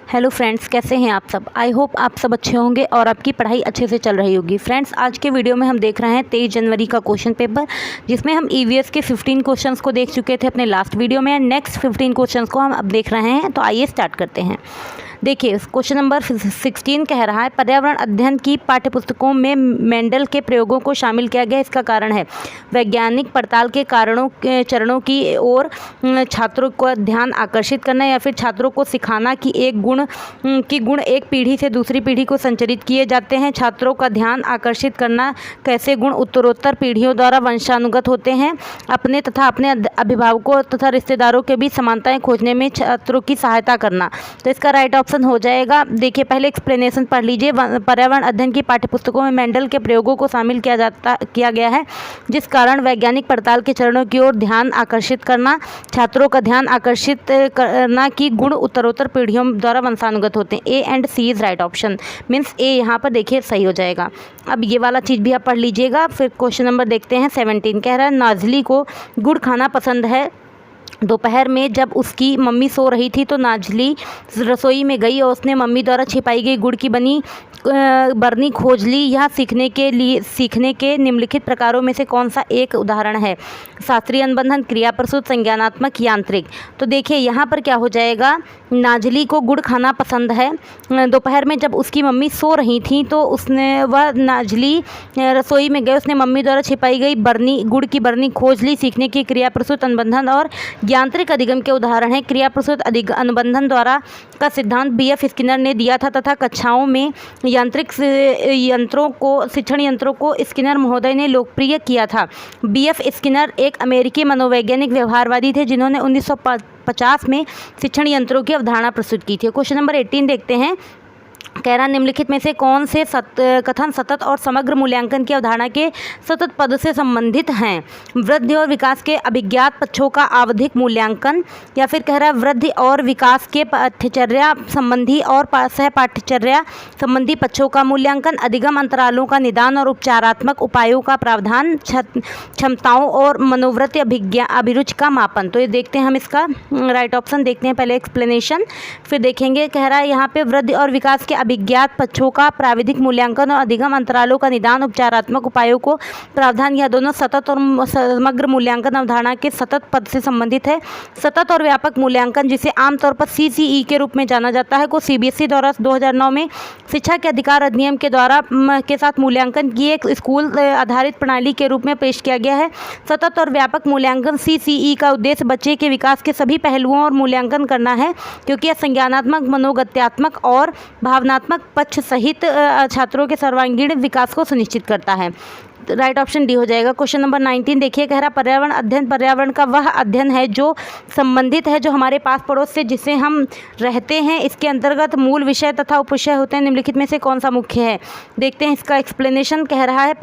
Hello friends, कैसे हैं आप सब। आई होप आप सब अच्छे होंगे और आपकी पढ़ाई अच्छे से चल रही होगी। फ्रेंड्स, आज के वीडियो में हम देख रहे हैं 23 जनवरी का क्वेश्चन पेपर, जिसमें हम ईवीएस के 15 क्वेश्चंस को देख चुके थे अपने लास्ट वीडियो में। नेक्स्ट 15 क्वेश्चंस को हम अब देख रहे हैं, तो आइए स्टार्ट करते हैं। देखिए, क्वेश्चन नंबर 16 कह रहा है, पर्यावरण अध्ययन की पाठ्यपुस्तकों में मेंडल के प्रयोगों को शामिल किया गया। इसका कारण है वैज्ञानिक पड़ताल के चरणों की ओर छात्रों का ध्यान आकर्षित करना, या फिर छात्रों को सिखाना कि गुण एक पीढ़ी से दूसरी पीढ़ी को संचरित किए जाते हैं। छात्रों का ध्यान आकर्षित करना, कैसे गुण उत्तरोत्तर पीढ़ियों द्वारा वंशानुगत होते हैं। अपने तथा अपने अभिभावकों तथा रिश्तेदारों के बीच समानताएं खोजने में छात्रों की सहायता करना। तो इसका राइट ऑप्शन हो जाएगा। देखिए, पहले एक्सप्लेनेशन पढ़ लीजिए। पर्यावरण अध्ययन की पाठ्यपुस्तकों में मेंडल के प्रयोगों को शामिल किया गया है, जिस कारण वैज्ञानिक पड़ताल के चरणों की ओर ध्यान आकर्षित करना, छात्रों का ध्यान आकर्षित करना कि गुण उत्तरोत्तर पीढ़ियों द्वारा वंशानुगत होते हैं। A and C is right option, means A यहाँ पर देखिए सही हो जाएगा। अब ये वाला चीज़ भी आप पढ़ लीजिएगा। फिर क्वेश्चन नंबर देखते हैं 17 कह रहा है, नाजली को गुड़ खाना पसंद है। दोपहर में जब उसकी मम्मी सो रही थी तो नाजली रसोई में गई और उसने मम्मी द्वारा छिपाई गई गुड़ की बरनी खोज ली। यह सीखने के निम्नलिखित प्रकारों में से कौन सा एक उदाहरण है। शास्त्रीय अनुबंधन, क्रिया प्रसूत, संज्ञानात्मक, यांत्रिक। तो देखिए यहाँ पर क्या हो जाएगा, नाजली को गुड़ खाना पसंद है। दोपहर में जब उसकी मम्मी सो रही थी तो वह नाजली रसोई में गए, उसने मम्मी द्वारा छिपाई गई गुड़ की बरनी खोज ली। सीखने की क्रिया प्रसूत अनुबंधन और यांत्रिक अधिगम के उदाहरण हैं। क्रिया प्रसूत अनुबंधन द्वारा का सिद्धांत बीएफ स्किनर ने दिया था तथा कक्षाओं में यांत्रिक शिक्षण यंत्रों को स्किनर महोदय ने लोकप्रिय किया था। बीएफ स्किनर एक अमेरिकी मनोवैज्ञानिक व्यवहारवादी थे, जिन्होंने 1950 में शिक्षण यंत्रों की अवधारणा प्रस्तुत की थी। क्वेश्चन नंबर 18 देखते हैं। कह रहा, निम्नलिखित में से कौन से कथन सतत और समग्र मूल्यांकन की अवधारणा के सतत पद से संबंधित हैं। वृद्धि और विकास के अभिज्ञात पक्षों का आवधिक मूल्यांकन, या फिर कह रहा है वृद्धि और विकास के पाठ्यचर्या संबंधी और सह पाठ्यचर्या संबंधी पक्षों का मूल्यांकन, अधिगम अंतरालों का निदान और उपचारात्मक उपायों का प्रावधान, क्षमताओं और मनोवृत्ति अभिरुचि का मापन। तो ये देखते हैं हम इसका राइट ऑप्शन देखते हैं। पहले एक्सप्लेनेशन, फिर देखेंगे। कह रहा है यहाँ पे वृद्धि और विकास के अभिज्ञात पक्षों का प्राविधिक मूल्यांकन और अधिगम अंतरालों का निदान, उपचारात्मक उपायों को प्रावधान, यह दोनों सतत और समग्र मूल्यांकन अवधारणा के सतत पद से संबंधित है। सतत और व्यापक मूल्यांकन, जिसे आमतौर पर सीसीई के रूप में जाना जाता है, को सीबीएसई द्वारा 2009 में शिक्षा के अधिकार अधिनियम के साथ मूल्यांकन की एक स्कूल आधारित प्रणाली के रूप में पेश किया गया है। सतत और व्यापक मूल्यांकन सीसीई का उद्देश्य बच्चे के विकास के सभी पहलुओं और मूल्यांकन करना है, क्योंकि यह संज्ञानात्मक, मनोगत्यात्मक और भावनात्मक पक्ष सहित छात्रों के सर्वांगीण विकास को सुनिश्चित करता है। राइट ऑप्शन डी हो जाएगा। क्वेश्चन नंबर 19 देखिए। कह रहा, पर्यावरण अध्ययन पर्यावरण का वह अध्ययन है जो संबंधित है, जो हमारे पास पड़ोस से जिसे हम रहते हैं। इसके अंतर्गत मूल विषय तथा उपविषय होते हैं। निम्नलिखित में से कौन सा मुख्य है। देखते हैं इसका एक्सप्लेनेशन। कह रहा है,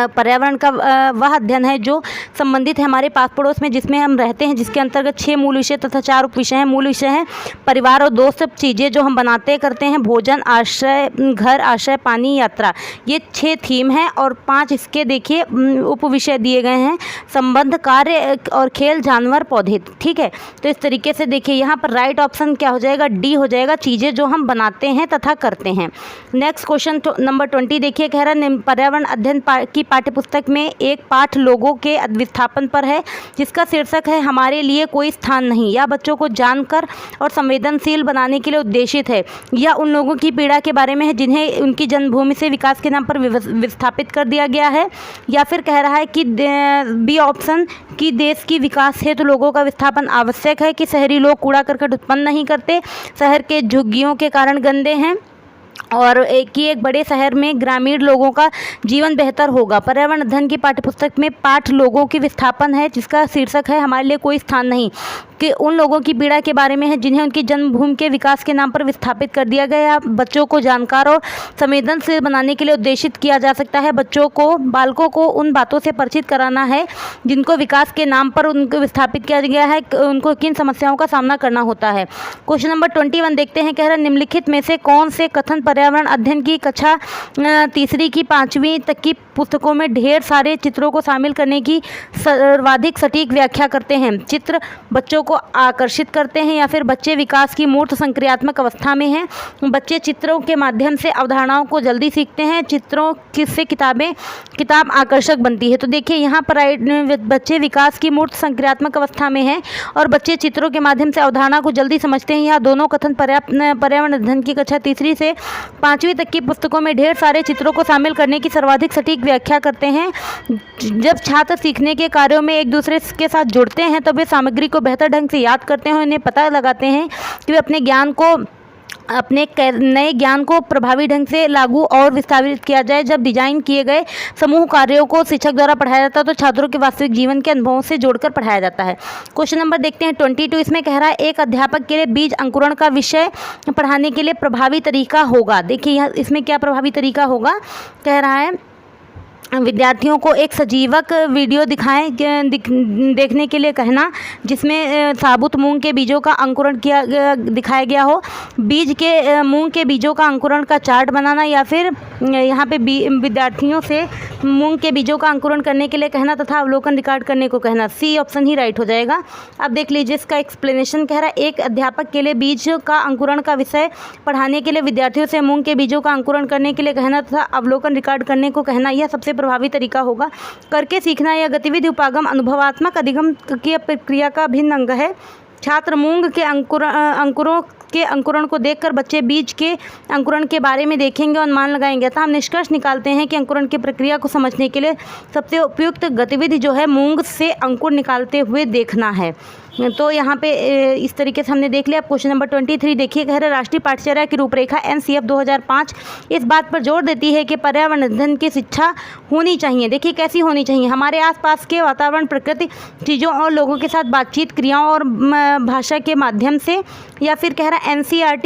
पर्यावरण का वह अध्ययन है जो संबंधित है हमारे पास पड़ोस में जिसमें हम रहते हैं, जिसके अंतर्गत 6 मूल विषय तथा 4 उपविषय हैं। मूल विषय हैं परिवार और दोस्त, चीज़ें जो हम बनाते करते हैं, भोजन, आश्रय, घर, आश्रय, पानी, यात्रा। ये 6 थीम हैं और 5 इसके देखिए उपविषय दिए गए हैं। संबंध, कार्य और खेल, जानवर, पौधे। ठीक है, तो इस तरीके से देखिए यहाँ पर राइट ऑप्शन क्या हो जाएगा, डी हो जाएगा, चीज़ें जो हम बनाते हैं तथा करते हैं। नेक्स्ट क्वेश्चन नंबर 20 देखिए। कह रहा है, पर्यावरण अध्ययन की पाठ्यपुस्तक में एक पाठ लोगों के विस्थापन पर है, जिसका शीर्षक है हमारे लिए कोई स्थान नहीं। यह बच्चों को जानकर और संवेदनशील बनाने के लिए उद्देशित है। यह उन लोगों की पीड़ा के बारे में है जिन्हें उनकी जन्मभूमि से विकास के नाम पर विस्थापित कर दिया गया है। या फिर कह रहा है कि बी ऑप्शन कि देश की विकास हेतु लोगों का विस्थापन आवश्यक है, कि शहरी लोग कूड़ा करकट उत्पन्न नहीं करते, शहर के झुग्गियों के कारण गंदे हैं, और एक बड़े शहर में ग्रामीण लोगों का जीवन बेहतर होगा। पर्यावरण अध्ययन की पाठ्यपुस्तक में पाठ लोगों की विस्थापन है, जिसका शीर्षक है हमारे लिए कोई स्थान नहीं, कि उन लोगों की पीड़ा के बारे में है जिन्हें उनकी जन्मभूमि के विकास के नाम पर विस्थापित कर दिया गया। बच्चों को जानकार और संवेदनशील बनाने के लिए उद्देशित किया जा सकता है। बालकों को उन बातों से परिचित कराना है जिनको विकास के नाम पर उनको विस्थापित किया गया है, उनको किन समस्याओं का सामना करना होता है। क्वेश्चन नंबर 21 देखते हैं। कह रहा है, निम्नलिखित में से कौन से कथन पर्यावरण अध्ययन की कक्षा 3री की 5वीं तक की पुस्तकों में ढेर सारे चित्रों को शामिल करने की सर्वाधिक सटीक व्याख्या करते हैं। चित्र बच्चों को आकर्षित करते हैं, या फिर बच्चे विकास की मूर्त संक्रियात्मक अवस्था में हैं। बच्चे चित्रों के माध्यम से अवधारणाओं को जल्दी सीखते हैं। चित्रों से किताब आकर्षक बनती है। तो देखिए यहाँ पर बच्चे विकास की मूर्त संक्रियात्मक अवस्था में हैं और बच्चे चित्रों के माध्यम से अवधारणा को जल्दी समझते हैं। यह दोनों कथन पर्यावरण अध्ययन की कक्षा 3 से 5वीं तक की पुस्तकों में ढेर सारे चित्रों को शामिल करने की सर्वाधिक सटीक व्याख्या करते हैं। जब छात्र सीखने के कार्यों में एक दूसरे के साथ जुड़ते हैं तब वे सामग्री को बेहतर ढंग से याद करते हैं। उन्हें पता लगाते हैं कि वे अपने नए ज्ञान को प्रभावी ढंग से लागू और विस्तारित किया जाए। जब डिजाइन किए गए समूह कार्यों को शिक्षक द्वारा पढ़ाया जाता है तो छात्रों के वास्तविक जीवन के अनुभवों से जोड़कर पढ़ाया जाता है। क्वेश्चन नंबर देखते हैं 22। इसमें कह रहा है एक अध्यापक के लिए बीज अंकुरण का विषय पढ़ाने के लिए प्रभावी तरीका होगा। देखिए इसमें क्या प्रभावी तरीका होगा, कह रहा है विद्यार्थियों को एक सजीवक वीडियो देखने के लिए कहना जिसमें साबुत मूंग के बीजों का अंकुरण दिखाया गया हो। मूंग के बीजों का अंकुरण का चार्ट बनाना, या फिर यहाँ पे विद्यार्थियों से मूंग के बीजों का अंकुरण करने के लिए कहना तथा अवलोकन रिकॉर्ड करने को कहना। सी ऑप्शन ही राइट हो जाएगा। अब देख लीजिए इसका एक्सप्लेनेशन। कह रहा है एक अध्यापक के लिए बीज का अंकुरण का विषय पढ़ाने के लिए विद्यार्थियों से मूंग के बीजों का अंकुरण करने के लिए कहना तथा अवलोकन रिकॉर्ड करने को कहना, यह सबसे प्रभावी तरीका होगा। करके सीखना यह गतिविधि उपागम अनुभवात्मक अधिगम की प्रक्रिया का भिन्न अंग है। छात्र मूंग के अंकुरों के अंकुरण को देखकर बच्चे बीज के अंकुरण के बारे में देखेंगे और अनुमान लगाएंगे। अतः हम निष्कर्ष निकालते हैं कि अंकुरण की प्रक्रिया को समझने के लिए सबसे उपयुक्त गतिविधि जो है मूंग से अंकुर निकालते हुए देखना है। तो यहाँ पे इस तरीके से हमने देख लिया। अब क्वेश्चन नंबर 23 देखिए, कह रहे राष्ट्रीय पाठ्यचर्या की रूपरेखा NCF 2005 इस बात पर जोर देती है कि पर्यावरण अध्ययन की शिक्षा होनी चाहिए। देखिए कैसी होनी चाहिए, हमारे आसपास के वातावरण, प्रकृति, चीज़ों और लोगों के साथ बातचीत, क्रियाओं और भाषा के माध्यम से, या फिर कह रहा है NCERT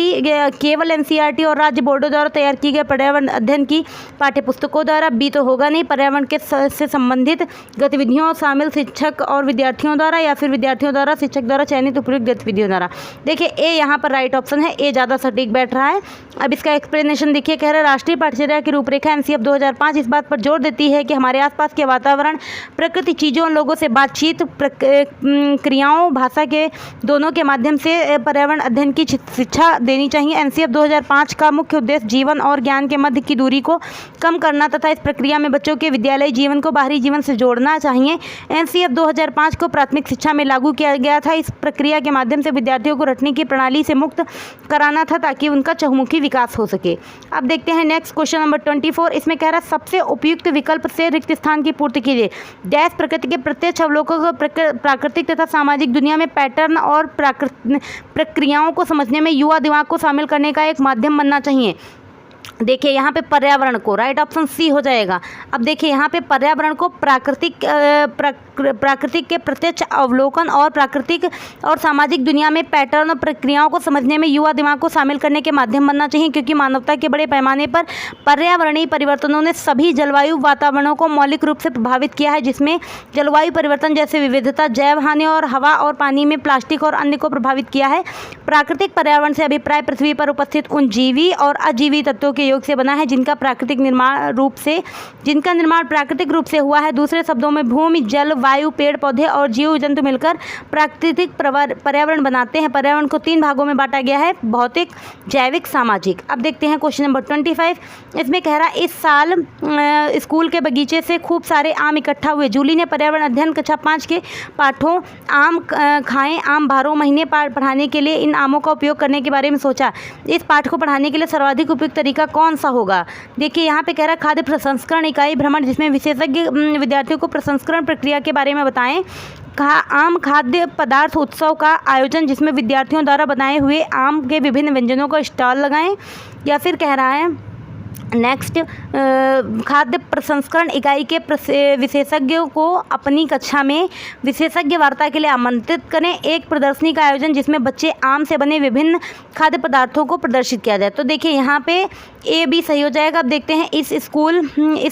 केवल NCERT और राज्य बोर्डों द्वारा तैयार की गए पर्यावरण अध्ययन की पाठ्यपुस्तकों द्वारा भी तो होगा नहीं। पर्यावरण के से संबंधित गतिविधियों शामिल शिक्षक और विद्यार्थियों द्वारा, या फिर विद्यार्थियों द्वारा शिक्षक द्वारा चयनित उपयुक्त गतिविधियों द्वारा। देखिए ए यहाँ पर राइट ऑप्शन है, ए ज़्यादा सटीक बैठ रहा है। अब इसका एक्सप्लेनेशन देखिए, कह रहा है राष्ट्रीय पाठ्यचर्या की रूपरेखा NCF 2005 इस बात पर जोर देती है कि हमारे आसपास के वातावरण, प्रकृति, चीज़ों, लोगों से बातचीत, क्रियाओं, भाषा के दोनों के माध्यम से पर्यावरण अध्ययन की शिक्षा देनी चाहिए। NCF 2005 का मुख्य उद्देश्य जीवन और ज्ञान के मध्य की दूरी को कम करना तथा इस प्रक्रिया में बच्चों के विद्यालयी जीवन को बाहरी जीवन से जोड़ना चाहिए। NCF 2005 को प्राथमिक शिक्षा में लागू किया गया था। इस प्रक्रिया के माध्यम से विद्यार्थियों को रटने की प्रणाली से मुक्त कराना था ताकि उनका चहुमुखी विकास हो सके। अब देखते हैं नेक्स्ट क्वेश्चन नंबर 24। इसमें कह रहा है सबसे उपयुक्त विकल्प से रिक्त स्थान की पूर्ति कीजिए। डैश प्रकृति के प्रत्यक्ष अवलोकन को प्राकृतिक तथा सामाजिक दुनिया में पैटर्न और प्रक्रियाओं को समझने में युवा दिमाग को शामिल करने का एक माध्यम बनना चाहिए। देखिए यहाँ पे पर्यावरण को राइट ऑप्शन सी हो जाएगा। अब देखिए यहाँ पे पर्यावरण को प्राकृतिक के प्रत्यक्ष अवलोकन और प्राकृतिक और सामाजिक दुनिया में पैटर्न और प्रक्रियाओं को समझने में युवा दिमाग को शामिल करने के माध्यम बनना चाहिए, क्योंकि मानवता के बड़े पैमाने पर पर्यावरणीय परिवर्तनों ने सभी जलवायु वातावरणों को मौलिक रूप से प्रभावित किया है, जिसमें जलवायु परिवर्तन जैसे विविधता, जैव हानि और हवा और पानी में प्लास्टिक और अन्य को प्रभावित किया है। प्राकृतिक पर्यावरण से अभिप्राय पृथ्वी पर उपस्थित उन जीवी और अजीवी तत्वों के योग से बना है जिनका निर्माण प्राकृतिक रूप से हुआ है। दूसरे शब्दों में भूमि, जल, वायु, पेड़ पौधे और जीव जंतु मिलकर प्राकृतिक पर्यावरण बनाते हैं। पर्यावरण को 3 भागों में बांटा गया है, भौतिक, जैविक, सामाजिक। अब देखते हैं क्वेश्चन नंबर 25। इसमें कह रहा है इस साल स्कूल के बगीचे से खूब सारे आम इकट्ठा हुए। जूली ने पर्यावरण अध्ययन कक्षा 5 के पाठों आम खाएं, आम 12 महीने पढ़ाने के लिए इन आमों का उपयोग करने के बारे में सोचा। इस पाठ को पढ़ाने के लिए सर्वाधिक उपयुक्त तरीका कौन सा होगा? देखिए यहाँ पे कह रहा है खाद्य प्रसंस्करण इकाई भ्रमण, जिसमें विशेषज्ञ विद्यार्थियों को प्रसंस्करण प्रक्रिया के बारे में बताएं। आम खाद्य पदार्थ उत्सव का आयोजन, जिसमें विद्यार्थियों द्वारा बनाए हुए आम के विभिन्न व्यंजनों का स्टॉल लगाएं। या फिर कह रहा है नेक्स्ट खाद्य प्रसंस्करण इकाई के विशेषज्ञों को अपनी कक्षा में विशेषज्ञ वार्ता के लिए आमंत्रित करें। एक प्रदर्शनी का आयोजन जिसमें बच्चे आम से बने विभिन्न खाद्य पदार्थों को प्रदर्शित किया जाए। तो देखिए यहाँ पे ए बी सही हो जाएगा। अब देखते हैं इस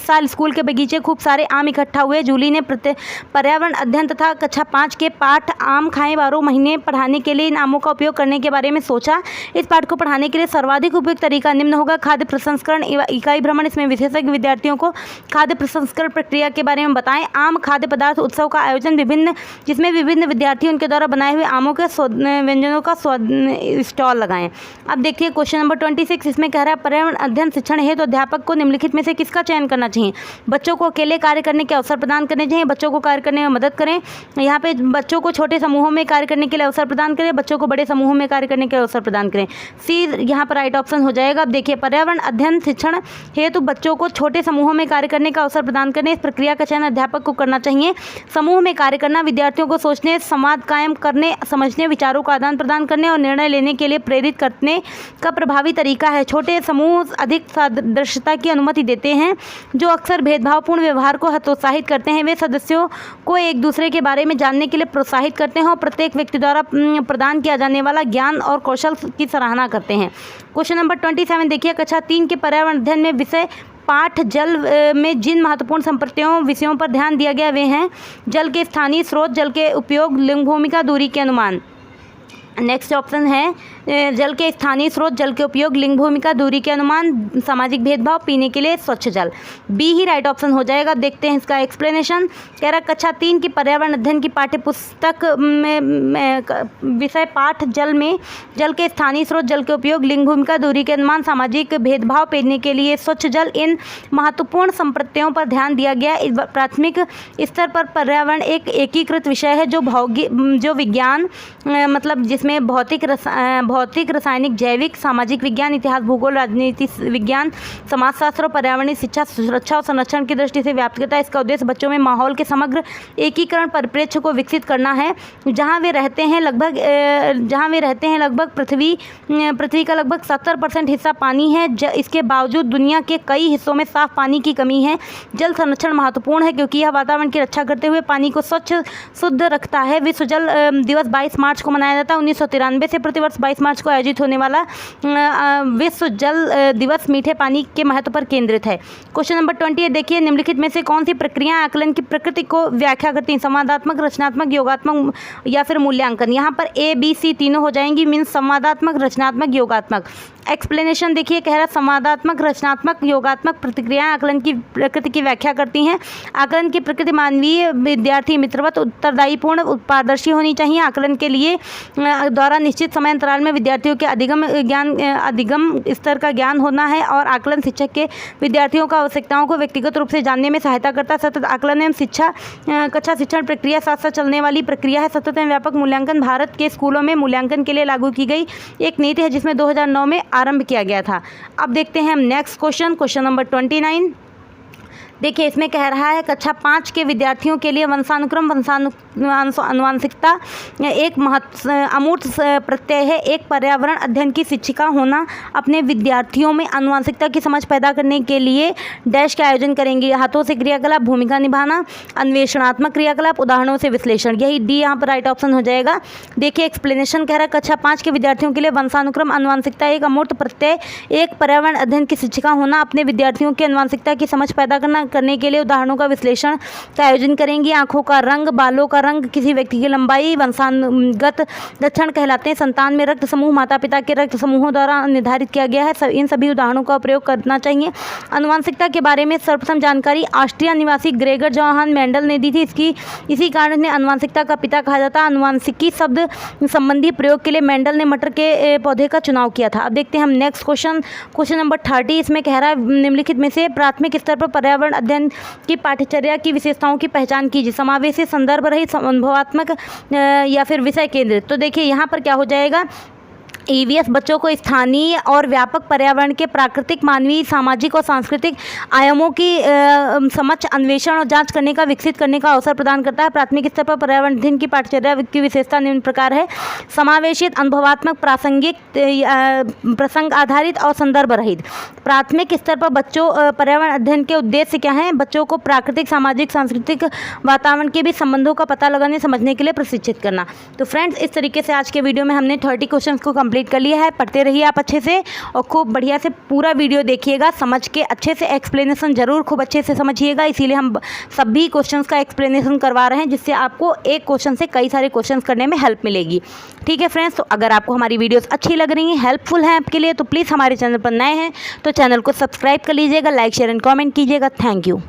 साल स्कूल के बगीचे खूब सारे आम इकट्ठा हुए। जूली ने पर्यावरण अध्ययन तथा कक्षा 5 के पाठ आम खाएं 12 महीने पढ़ाने के लिए इन आमों का उपयोग करने के बारे में सोचा। इस पाठ को पढ़ाने के लिए सर्वाधिक उपयुक्त तरीका निम्न होगा। खाद्य प्रसंस्करण इकाई भ्रमण, इसमें विशेषज्ञ विद्यार्थियों को खाद्य प्रसंस्करण प्रक्रिया के बारे में बताएं। आम खाद्य पदार्थ उत्सव का आयोजन जिसमें विभिन्न विद्यार्थी उनके द्वारा बनाए हुए आमों के व्यंजनों का स्टॉल लगाएं। अब देखिए क्वेश्चन नंबर 26, इसमें कह रहा है पर्यावरण अध्ययन शिक्षण हेतु तो अध्यापक को निम्नलिखित में से किसका चयन करना चाहिए। बच्चों को अकेले कार्य करने के अवसर प्रदान करने चाहिए, बच्चों को कार्य करने में मदद करें, यहाँ पे बच्चों को छोटे समूहों में कार्य करने के लिए अवसर प्रदान करें, बच्चों को बड़े समूहों में कार्य करने के अवसर प्रदान करें। सी यहाँ पर राइट ऑप्शन हो जाएगा। अब देखिए पर्यावरण अध्ययन शिक्षण हेतु बच्चों को छोटे समूहों में कार्य करने का अवसर प्रदान करने, इस प्रक्रिया का चयन अध्यापक को करना चाहिए। समूह में कार्य करना विद्यार्थियों को सोचने, संवाद कायम करने, समझने, विचारों का आदान प्रदान करने और निर्णय लेने के लिए प्रेरित करने का प्रभावी तरीका है। छोटे समूह अधिक सादृश्यता की अनुमति देते हैं, जो अक्सर भेदभावपूर्ण व्यवहार को हतोत्साहित करते हैं। वे सदस्यों को एक दूसरे के बारे में जानने के लिए प्रोत्साहित करते हैं और प्रत्येक व्यक्ति द्वारा प्रदान किया जाने वाला ज्ञान और कौशल की सराहना करते हैं। क्वेश्चन नंबर 27 देखिए, कक्षा 3 के पर्यावरण अध्ययन में विषय पाठ जल में जिन महत्वपूर्ण संपत्तियों विषयों पर ध्यान दिया गया वे हैं जल के स्थानीय स्रोत, जल के उपयोग, लिंग भूमिका, दूरी के अनुमान। नेक्स्ट ऑप्शन है जल के स्थानीय स्रोत, जल के उपयोग, लिंग भूमिका, दूरी के अनुमान, सामाजिक भेदभाव, पीने के लिए स्वच्छ जल। बी ही राइट ऑप्शन हो जाएगा। देखते हैं इसका एक्सप्लेनेशन। कह रहा कक्षा 3 की पर्यावरण अध्ययन की पाठ्य पुस्तक में विषय पाठ जल में जल के स्थानीय स्रोत, जल के उपयोग, लिंग भूमिका, दूरी के अनुमान, सामाजिक भेदभाव, पीने के लिए स्वच्छ जल, इन महत्वपूर्ण संपत्तियों पर ध्यान दिया गया। प्राथमिक स्तर पर पर्यावरण एक एकीकृत विषय है जो विज्ञान मतलब जिसमें भौतिक, रासायनिक, जैविक, सामाजिक विज्ञान, इतिहास, भूगोल, राजनीति विज्ञान, समाजशास्त्र और पर्यावरणीय शिक्षा, सुरक्षा और संरक्षण की दृष्टि से व्याप्त करता है। इसका उद्देश्य बच्चों में माहौल के समग्र एकीकरण परिप्रेक्ष्य को विकसित करना है। जहां वे रहते हैं लगभग पृथ्वी का लगभग 70% हिस्सा पानी है। इसके बावजूद दुनिया के कई हिस्सों में साफ पानी की कमी है। जल संरक्षण महत्वपूर्ण है क्योंकि यह वातावरण की रक्षा करते हुए पानी को स्वच्छ शुद्ध रखता है। विश्व जल दिवस 22 मार्च को मनाया जाता है। 1993 से प्रतिवर्ष 22 मार्च को आयोजित होने वाला विश्व जल दिवस मीठे पानी के महत्व पर केंद्रित है। क्वेश्चन नंबर 20 देखिए, निम्नलिखित में से कौन सी प्रक्रियाएं आकलन की प्रकृति को व्याख्या करती हैं। संवादात्मक, रचनात्मक, योगात्मक या फिर मूल्यांकन। यहाँ पर ए, बी, सी तीनों हो जाएंगी। मीन्स संवादात्मक, रचनात्मक, योगात्मक। एक्सप्लेनेशन देखिए, कह रहा संवादात्मक, रचनात्मक, योगात्मक प्रतिक्रियाएं आकलन की प्रकृति की व्याख्या करती हैं। आकलन की प्रकृति मानवीय, विद्यार्थी मित्रवत, उत्तरदायीपूर्ण, पारदर्शी होनी चाहिए। आकलन के लिए द्वारा निश्चित समय अंतराल में विद्यार्थियों के अधिगम स्तर का ज्ञान होना है और आकलन शिक्षक के विद्यार्थियों का आवश्यकताओं को व्यक्तिगत रूप से जानने में सहायता करता है। सतत आकलन एवं कक्षा शिक्षण प्रक्रिया साथ साथ चलने वाली प्रक्रिया है। सतत एवं व्यापक मूल्यांकन भारत के स्कूलों में मूल्यांकन के लिए लागू की गई एक नीति है जिसमें 2009 में आरंभ किया गया था। अब देखते हैं हम नेक्स्ट क्वेश्चन नंबर 29। देखिए इसमें कह रहा है कक्षा 5 के विद्यार्थियों के लिए वंशानुक्रम आनुवांशिकता एक अमूर्त प्रत्यय है। एक पर्यावरण अध्ययन की शिक्षिका होना अपने विद्यार्थियों में आनुवांशिकता की समझ पैदा करने के लिए डैश का आयोजन करेंगे। हाथों से क्रियाकलाप, भूमिका निभाना, अन्वेषणात्मक क्रियाकलाप, उदाहरणों से विश्लेषण। यही डी यहाँ पर राइट ऑप्शन हो जाएगा। देखिए एक्सप्लेनेशन कह रहा है कक्षा 5 के विद्यार्थियों के लिए वंशानुक्रम आनुवांशिकता एक अमूर्त प्रत्यय एक पर्यावरण अध्ययन की शिक्षिका होना अपने विद्यार्थियों की आनुवांशिकता की समझ पैदा करने के लिए उदाहरणों का विश्लेषण का आयोजन करेंगी। आंखों का रंग, बालों का रंग, किसी व्यक्ति की लंबाई वंशानुगत लक्षण कहलाते हैं। संतान में रक्त समूह माता पिता के रक्त समूहों द्वारा निर्धारित किया गया है। इन सभी उदाहरणों का प्रयोग करना चाहिए। आनुवांशिकता के बारे में सर्वप्रथम जानकारी ऑस्ट्रिया निवासी ग्रेगर जोहान मेंडल ने दी थी। इसी कारण इन्हें आनुवांशिकता का पिता कहा जाता है। आनुवांशिकी शब्द संबंधी प्रयोग के लिए मेंडल ने मटर के पौधे का चुनाव किया था। अब देखते हैं हम नेक्स्ट क्वेश्चन नंबर 30। इसमें कह रहा है निम्नलिखित में से प्राथमिक स्तर पर पर्यावरण अध्ययन की पाठ्यचर्या की विशेषताओं की पहचान कीजिए। समावेशी, संदर्भ रहित, अनुभवात्मक या फिर विषय केंद्रित। तो देखिए यहाँ पर क्या हो जाएगा, ईवीएस बच्चों को स्थानीय और व्यापक पर्यावरण के प्राकृतिक, मानवीय, सामाजिक और सांस्कृतिक आयामों की समझ, अन्वेषण और जांच करने का, विकसित करने का अवसर प्रदान करता है। प्राथमिक स्तर पर पर्यावरण अध्ययन की पाठ्यचर्या की विशेषता निम्न प्रकार है। समावेशित, अनुभवात्मक, प्रासंगिक, प्रसंग आधारित और संदर्भ रहित। प्राथमिक स्तर पर बच्चों पर्यावरण अध्ययन के उद्देश्य क्या हैं? बच्चों को प्राकृतिक, सामाजिक, सांस्कृतिक वातावरण के बीच संबंधों का पता लगाने, समझने के लिए प्रशिक्षित करना। तो फ्रेंड्स, इस तरीके से आज के वीडियो में हमने 30 क्वेश्चन को कंप्लीट कर लिया है। पढ़ते रहिए आप अच्छे से और खूब बढ़िया से पूरा वीडियो देखिएगा, समझ के अच्छे से एक्सप्लेनेशन ज़रूर खूब अच्छे से समझिएगा। इसीलिए हम सभी क्वेश्चंस का एक्सप्लेनेशन करवा रहे हैं, जिससे आपको एक क्वेश्चन से कई सारे क्वेश्चंस करने में हेल्प मिलेगी। ठीक है फ्रेंड्स, तो अगर आपको हमारी वीडियोस अच्छी लग रही हैं, हेल्पफुल हैं आपके लिए, तो प्लीज़ हमारे चैनल पर नए हैं तो चैनल को सब्सक्राइब कर लीजिएगा, लाइक शेयर एंड कमेंट कीजिएगा। Thank you.